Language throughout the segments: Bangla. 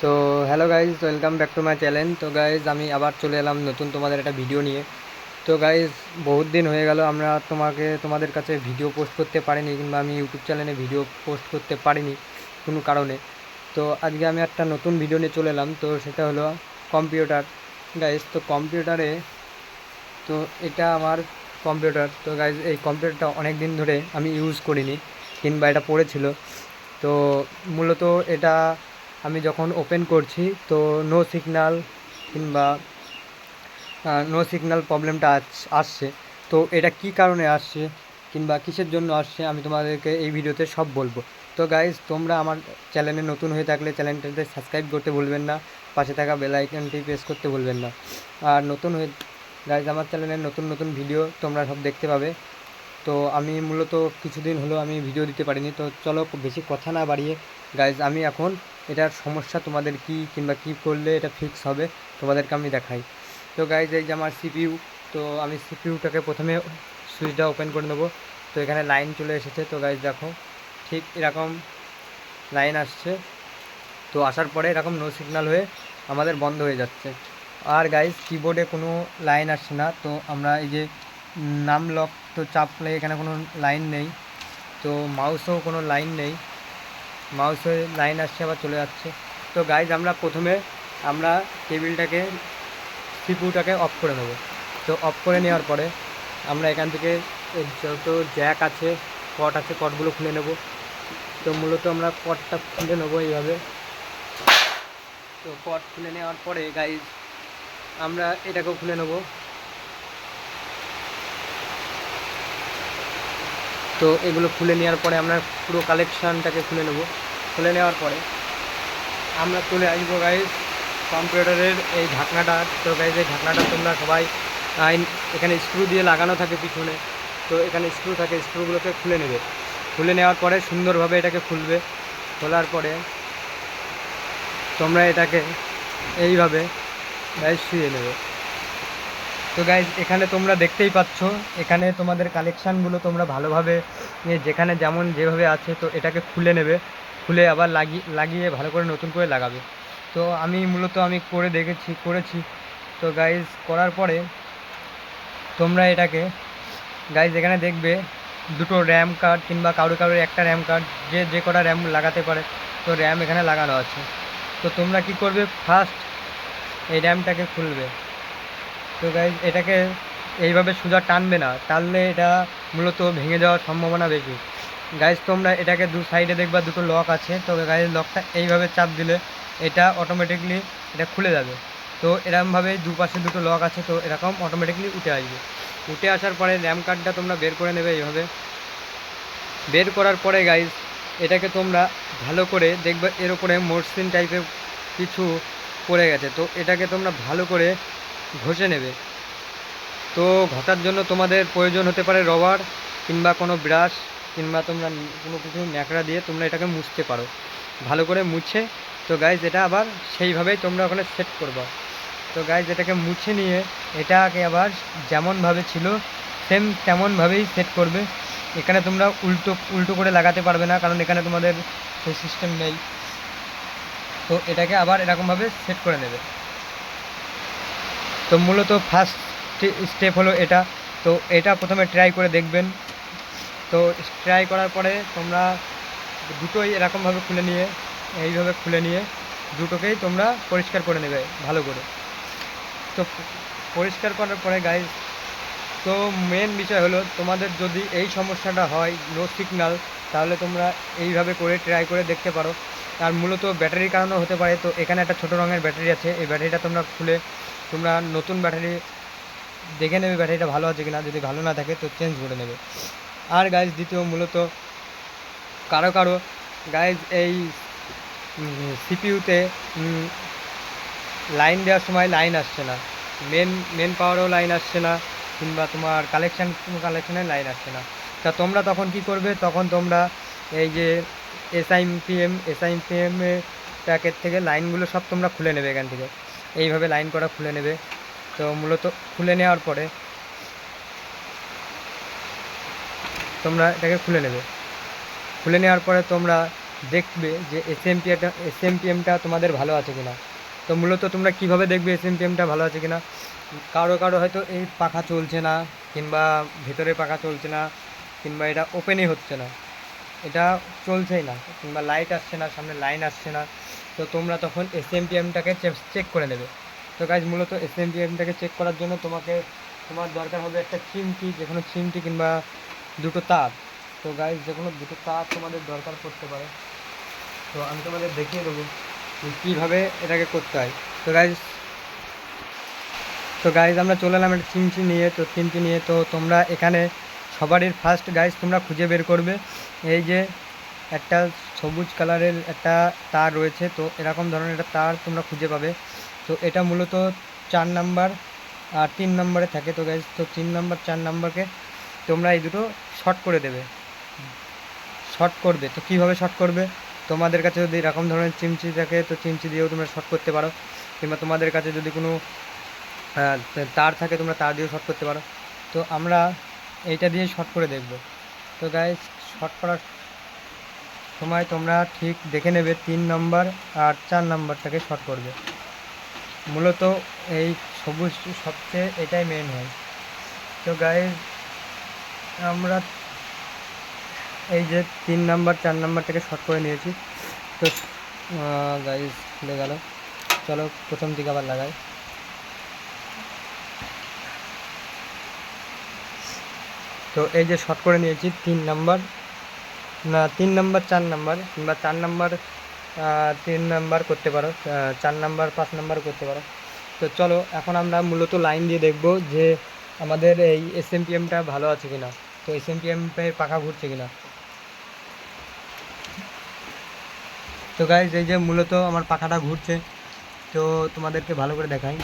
তো hello guys, welcome back to my channel. তো গাইজ আমি আবার চলে এলাম নতুন তোমাদের একটা ভিডিও নিয়ে। তো গাইজ বহুত দিন হয়ে গেল আমরা তোমাদের কাছে ভিডিও পোস্ট করতে পারিনি, কিংবা আমি ইউটিউব চ্যানেলে ভিডিও পোস্ট করতে পারিনি কোনো কারণে। তো আজকে আমি একটা নতুন ভিডিও নিয়ে চলে এলাম। তো সেটা হলো কম্পিউটার গাইজ। তো কম্পিউটারে, তো এটা আমার কম্পিউটার। তো গাইজ এই কম্পিউটারটা অনেক দিন ধরে আমি ইউজ করিনি, কিংবা এটা পড়েছিল। তো মূলত এটা আমি যখন ওপেন করছি তো নো সিগনাল, কিংবা নো সিগনাল প্রবলেমটা আসছে। তো এটা কি কারণে আসছে, কিংবা কিসের জন্য আসছে, আমি তোমাদেরকে এই ভিডিওতে সব বলবো। তো গাইজ তোমরা আমার চ্যানেলে নতুন হয়ে থাকলে চ্যানেলটাতে সাবস্ক্রাইব করতে ভুলবেন না, পাশে থাকা বেল আইকনটি প্রেস করতে ভুলবেন না। আর নতুন হয়ে গাইজ আমার চ্যানেলে নতুন নতুন ভিডিও তোমরা সব দেখতে পাবে। তো আমি মূলত কিছুদিন হলো আমি ভিডিও দিতে পারিনি। তো চলো বেশি কথা না বাড়িয়ে গাইজ আমি এখন এটার সমস্যা তোমাদের কি, কিংবা কী করলে এটা ফিক্স হবে, তোমাদেরকে আমি দেখাই। তো গাইজ এই যে আমার সিপিইউ। তো আমি সিপিইউটাকে প্রথমে সুইচটা ওপেন করে নেবো। তো এখানে লাইন চলে এসেছে। তো গাইজ দেখো, ঠিক এরকম লাইন আসছে। তো আসার পরে এরকম নো সিগন্যাল হয়ে আমাদের বন্ধ হয়ে যাচ্ছে। আর গাইজ কিবোর্ডে কোনো লাইন আসছে না। তো আমরা এই যে নাম লক তো চাপলে এখানে কোনো লাইন নেই। তো মাউসেও কোনো লাইন নেই, মাউসে লাইন আসছে আবার চলে যাচ্ছে। তো গাইজ আমরা টেবিলটাকে, সিপিইউটাকে অফ করে নেব। তো অফ করে নেওয়ার পরে আমরা এখান থেকে যত জ্যাক আছে, পট আছে, পটগুলো খুলে নেব। তো মূলত আমরা পটটা খুলে নেবো এইভাবে। তো পট খুলে নেওয়ার পরে গাইজ আমরা এটাকেও খুলে নেব। তো এগুলো খুলে নেওয়ার পরে আমরা পুরো কালেকশানটাকে খুলে নেব। খুলে নেওয়ার পরে আমরা চলে আসবো গাইজ কম্পিউটারের এই ঢাকনাটা। তো গাইজ এই ঢাকনাটা তোমরা সবাই এখানে স্ক্রু দিয়ে লাগানো থাকে পিছনে। তো এখানে স্ক্রু থাকে, স্ক্রুগুলোকে খুলে নেবে। খুলে নেওয়ার পরে সুন্দরভাবে এটাকে খুলবে। খোলার পরে তোমরা এটাকে এইভাবে গাইজ শুয়ে নেবে। তো গাইজ এখানে তোমরা দেখতেই পাচ্ছ, এখানে তোমাদের কালেকশানগুলো তোমরা ভালোভাবে যেখানে যেমন যেভাবে আছে তো এটাকে খুলে নেবে। খুলে আবার লাগিয়ে ভালো করে নতুন করে লাগাবে। তো আমি মূলত করে করেছি। তো গাইজ করার পরে তোমরা এটাকে গাইজ এখানে দেখবে দুটো র্যাম কার্ড, কিংবা কারোর একটা র্যাম কার্ড, যে কটা র্যাম লাগাতে পারে তো র্যাম এখানে লাগানো আছে। তো তোমরা কি করবে, ফার্স্ট এই র্যামটাকে খুলবে। তো গাইজ এটাকে এইভাবে সোজা টানবে না, টানলে এটা মূলত ভেঙে যাওয়ার সম্ভাবনা বেশি। গাইজ তোমরা এটাকে দু সাইডে দেখবা দুটো লক আছে। তো গাইজ লকটা এইভাবে চাপ দিলে এটা অটোমেটিকলি এটা খুলে যাবে। তো এরকমভাবে দুপাশে দুটো লক আছে, তো এরকম অটোমেটিকলি উঠে আসবে। উঠে আসার পরে র্যাম কার্ডটা তোমরা বের করে নেবে এইভাবে। বের করার পরে গাইজ এটাকে তোমরা ভালো করে দেখবে এর উপরে মসৃণ টাইপের কিছু পড়ে গেছে। তো এটাকে তোমরা ভালো করে ঘষে নেবে। তো ঘষার জন্য তোমাদের প্রয়োজন হতে পারে রবার, কিংবা কোনো ব্রাশ, কিংবা তোমরা কোনো কিছু ন্যাকড়া দিয়ে তোমরা এটাকে মুছতে পারো ভালো করে মুছে। তো গাইজ এটা আবার সেইভাবেই তোমরা ওখানে সেট করবা। তো গাইজ এটাকে মুছে নিয়ে এটাকে আবার যেমনভাবে ছিল সেম তেমনভাবেই সেট করবে। এখানে তোমরা উল্টো উল্টো করে লাগাতে পারবে না, কারণ এখানে তোমাদের সেই সিস্টেম নেই। তো এটাকে আবার এরকমভাবে সেট করে নেবে। তো মূলত ফার্স্ট স্টেপ হলো এটা। তো এটা প্রথমে ট্রাই করে দেখবেন। তো ট্রাই করার পরে তোমরা দুটোই এরকমভাবে এইভাবে খুলে নিয়ে দুটোকেই তোমরা পরিষ্কার করে নেবে ভালো করে। তো পরিষ্কার করার পরে গাইজ, তো মেন বিষয় হলো তোমাদের যদি এই সমস্যাটা হয় নো সিগনাল, তাহলে তোমরা এইভাবে করে ট্রাই করে দেখতে পারো। আর মূলত ব্যাটারির কারণেও হতে পারে। তো এখানে একটা ছোটো রঙের ব্যাটারি আছে, এই ব্যাটারিটা তোমরা খুলে তোমরা নতুন ব্যাটারি দেখে নেবে ব্যাটারিটা ভালো আছে কিনা। যদি ভালো না থাকে তো চেঞ্জ করে নেবে। আর গাইজ দ্বিতীয় মূলত কারো গাইজ এই সিপিইউতে লাইন দেওয়ার সময় লাইন আসছে না, মেন পাওয়ারও লাইন আসছে না, কিংবা তোমার কালেকশানের লাইন আসছে না। তা তোমরা তখন কি করবে, তখন তোমরা এই যে এসআইএম প্যাকেট থেকে লাইনগুলো সব তোমরা খুলে নেবে এখান থেকে। এইভাবে লাইন করা খুলে নেবে। তো মূলত খুলে নেওয়ার পরে তোমরা এটাকে খুলে নেবে। খুলে নেওয়ার পরে তোমরা দেখবে যে এসএমপিএমটা তোমাদের ভালো আছে কিনা। তো মূলত তোমরা কিভাবে দেখবে এসএমপিএমটা ভালো আছে কিনা, কারো কারো হয়তো এই পাখা চলছে না, কিংবা ভেতরে পাখা চলছে না, কিংবা এটা ওপেনই হচ্ছে না, এটা চলছেই না, কিংবা লাইট আসছে না, সামনে লাইন আসছে না। তো তোমরা তখন এসএমপিএমটাকে চেক করে নেবে। তো গাইজ মূলত এসএমপিএমটাকে চেক করার জন্য তোমার দরকার হবে একটা চিমটি, যে কোনো চিমটি কিংবা দুটো তার। তো গাইজ যে কোনো দুটো তার তোমাদের দরকার পড়তে পারে। তো আমি তোমাদের দেখিয়ে দেবো যে কীভাবে এটাকে করতে হয়। তো গাইজ আমরা চলে এলাম একটা চিমটি নিয়ে। তো তোমরা এখানে সবারই ফার্স্ট গাইজ তোমরা খুঁজে বের করবে এই যে একটা সবুজ কালারের একটা তার রয়েছে। তো এরকম ধরনের একটা তার তোমরা খুঁজে পাবে। তো এটা মূলত 4 নাম্বার আর 3 নম্বরে থাকে। তো গাইজ তো 3 নাম্বার 4 নাম্বারকে তোমরা এই দুটো শর্ট করে দেবে, শর্ট করবে। তো কীভাবে শর্ট করবে, তোমাদের কাছে যদি এরকম ধরনের চিমচি থাকে তো চিমচি দিয়েও তোমরা শর্ট করতে পারো, কিংবা তোমাদের কাছে যদি কোনো তার থাকে তোমরা তার দিয়েও শর্ট করতে পারো। তো আমরা এইটা দিয়ে শর্ট করে দেখব। তো গাইজ শর্ট করার সময় তোমরা ঠিক দেখে নেবে 3 নম্বর আর 4 নম্বরটাকে শর্ট করবে। মূলত এই সবুজ সবচেয়ে এটাই মেন হয়। তো গাইজ আমরা এই যে 3 নাম্বার 4 নাম্বারটাকে শর্ট করে নিয়েছি। তো গাইজ খুলে গেল, চলো প্রথম দিকে আবার লাগাই। তো এই যে শর্ট করে নিয়েছি 3 নাম্বার 4 নাম্বার, কিংবা 4 নাম্বার 3 নাম্বার করতে পারো, 4 নাম্বার 5 নাম্বার করতে পারো। তো চলো এখন আমরা মূলত লাইন দিয়ে দেখব যে আমাদের এই এসএমপিএমটা ভালো আছে কিনা, তো এসএমপিএমের পাখা ঘুরছে কিনা। তো গাইজ এই যে মূলত আমার পাখাটা ঘুরছে। তো তোমাদেরকে ভালো করে দেখাই,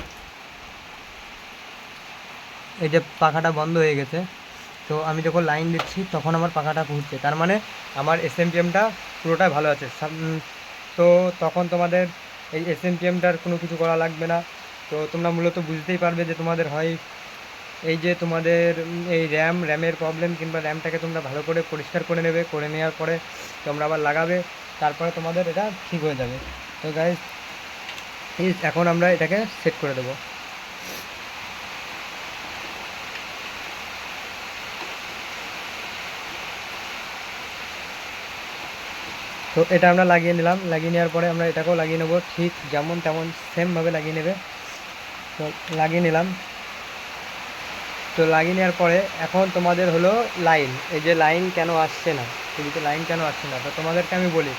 এই যে পাখাটা বন্ধ হয়ে গেছে। তো আমি যখন লাইন দিচ্ছি তখন আমার পাখাটা ঘুরছে, তার মানে আমার এসএমপিএমটা পুরোটাই ভালো আছে। তো তখন তোমাদের এই এসএমপিএমটার কোনো কিছু করা লাগবে না। তো তোমরা মূলত বুঝতেই পারবে যে তোমাদের হয় এই যে তোমাদের এই র্যামের প্রবলেম, কিংবা র্যামটাকে তোমরা ভালো করে পরিষ্কার করে নেবে, করে নেওয়ার পরে তোমরা আবার লাগাবে, তারপরে তোমাদের এটা ঠিক হয়ে যাবে। তো গাইজ এখন আমরা এটাকে সেট করে দেবো। তো এটা আমরা লাগিয়ে নিলাম, লাগিয়ে নেওয়ার পরে আমরা এটাকেও লাগিয়ে নেবো, ঠিক যেমন তেমন সেমভাবে লাগিয়ে নেবে। তো লাগিয়ে নিলাম। তো লাগিয়ে নেওয়ার পরে এখন তোমাদের হলো লাইন, এই যে লাইন কেন আসছে না, টিভিতে লাইন কেন আসছে না, তো তোমাদেরকে আমি বলি।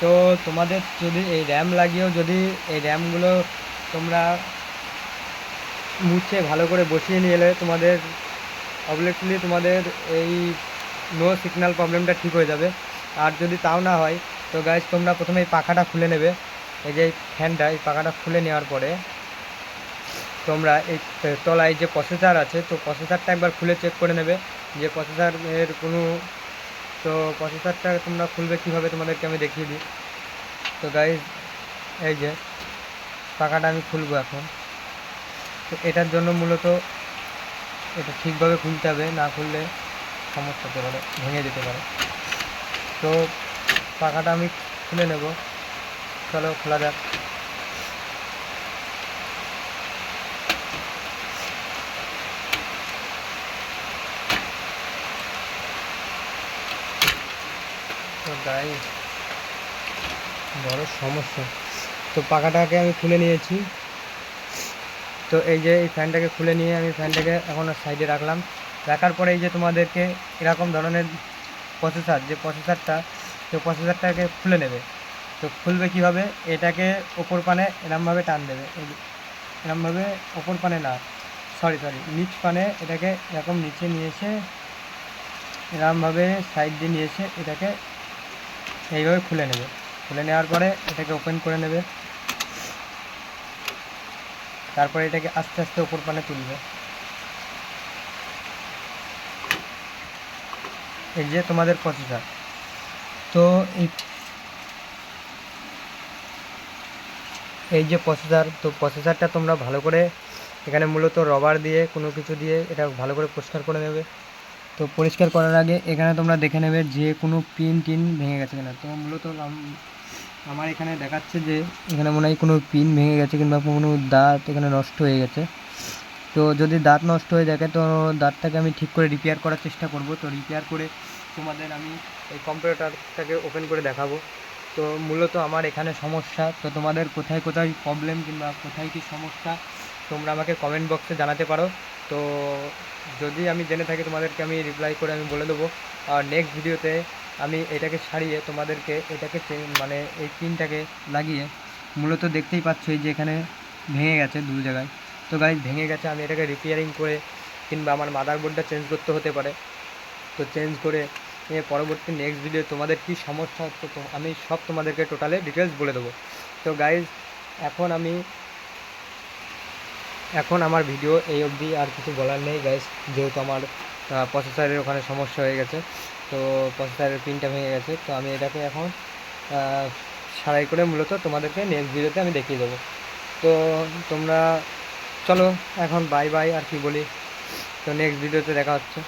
তো তোমাদের যদি এই র্যাম লাগিয়েও যদি এই র্যামগুলো তোমরা মুছে ভালো করে বসিয়ে নিয়ে এলে তোমাদের অবভিয়াসলি তোমাদের এই নো সিগন্যাল প্রবলেমটা ঠিক হয়ে যাবে। আর যদি তাও না হয় তো গাইজ তোমরা প্রথমে এই পাখাটা খুলে নেবে, এই যে ফ্যানটা, এই পাখাটা খুলে নেওয়ার পরে তোমরা এই তলায় যে প্রসেসর আছে, তো প্রসেসরটা একবার খুলে চেক করে নেবে যে প্রসেসরের কোনো, তো প্রসেসরটা তোমরা খুলবে কীভাবে তোমাদেরকে আমি দেখিয়ে দিই। তো গাইজ এই যে পাখাটা আমি খুলবো এখন। তো এটার জন্য মূলত এটা ঠিকভাবে খুলতে হবে, না খুললে সমস্যা হতে পারে, ভেঙে যেতে পারে। তো পাখাটা আমি খুলে নেব, চলো খোলা যাক। তো গাইস বড় সমস্যা, তো পাখাটাকে আমি খুলে নিয়েছি। তো এই যে এই ফ্যানটাকে খুলে নিয়ে আমি ফ্যানটাকে এখন সাইডে রাখলাম। রাখার পরে এই যে তোমাদেরকে এরকম ধরনের প্রসেসর, যে প্রসেসরটা, তো প্রসেসরটাকে খুলে নেবে। তো খুলবে কীভাবে, এটাকে ওপর পানে এরমভাবে টান দেবে, এরমভাবে ওপর পানে না, সরি নিচ পানে, এটাকে এরকম নিচে নিয়ে এসে এরমভাবে সাইড দিয়ে নিয়ে এসে এটাকে এইভাবে খুলে নেবে। খুলে নেওয়ার পরে এটাকে ওপেন করে নেবে, তারপরে এটাকে আস্তে আস্তে ওপর পানে তুলবে। এই যে তোমাদের প্রসেসর। তো এই যে প্রসেসর, তো প্রসেসরটা তোমরা ভালো করে এখানে মূলত রবার দিয়ে কোনো কিছু দিয়ে এটা ভালো করে পরিষ্কার করে নেবে। তো তো পরিষ্কার করার আগে এখানে তোমরা দেখে নেবে যে কোনো পিন টিন ভেঙে গেছে কিনা। তো মূলত আমার এখানে দেখাচ্ছে যে এখানে মনে হয় কোনো পিন ভেঙে গেছে কিংবা কোনো দাঁত এখানে নষ্ট হয়ে গেছে। তো যদি দাঁত নষ্ট হয়ে থাকে তো দাঁতটাকে আমি ঠিক করে রিপেয়ার করার চেষ্টা করব। তো রিপেয়ার করে তোমাদের আমি এই কম্পিউটারটাকে ওপেন করে দেখাবো। তো মূলত আমার এখানে সমস্যা, তো তোমাদের কোথায় কোথায় প্রবলেম কিংবা কোথায় কী সমস্যা তোমরা আমাকে কমেন্ট বক্সে জানাতে পারো। তো যদি আমি জেনে থাকি তোমাদেরকে আমি রিপ্লাই করে আমি বলে দেবো। আর নেক্সট ভিডিওতে আমি এটাকে সারিয়ে তোমাদেরকে এটাকে মানে এই পিনটাকে লাগিয়ে মূলত দেখতেই পাচ্ছ এই যে এখানে ভেঙে গেছে দু জায়গায়। তো গাইজ ভেঙে গেছে, আমি এটাকে রিপেয়ারিং করে কিংবা আমার মাদারবোর্ডটা চেঞ্জ করতে হতে পারে। তো চেঞ্জ করে পরবর্তী নেক্সট ভিডিও তোমাদের কী সমস্যা হচ্ছে তো আমি সব তোমাদেরকে টোটালে ডিটেলস বলে দেবো। তো গাইজ এখন আমার ভিডিও এই অবধি, আর কিছু বলার নেই গাইজ, যেহেতু আমার প্রসেসরের ওখানে সমস্যা হয়ে গেছে। তো প্রসেসরের পিনটা ভেঙে গেছে, তো আমি এটাকে এখন সারাই করে মূলত তোমাদেরকে নেক্সট ভিডিওতে আমি দেখিয়ে দেবো। তো তোমরা চলো এখন বাই বাই, আর কি বলি। তো নেক্সট ভিডিওতে দেখা হচ্ছে।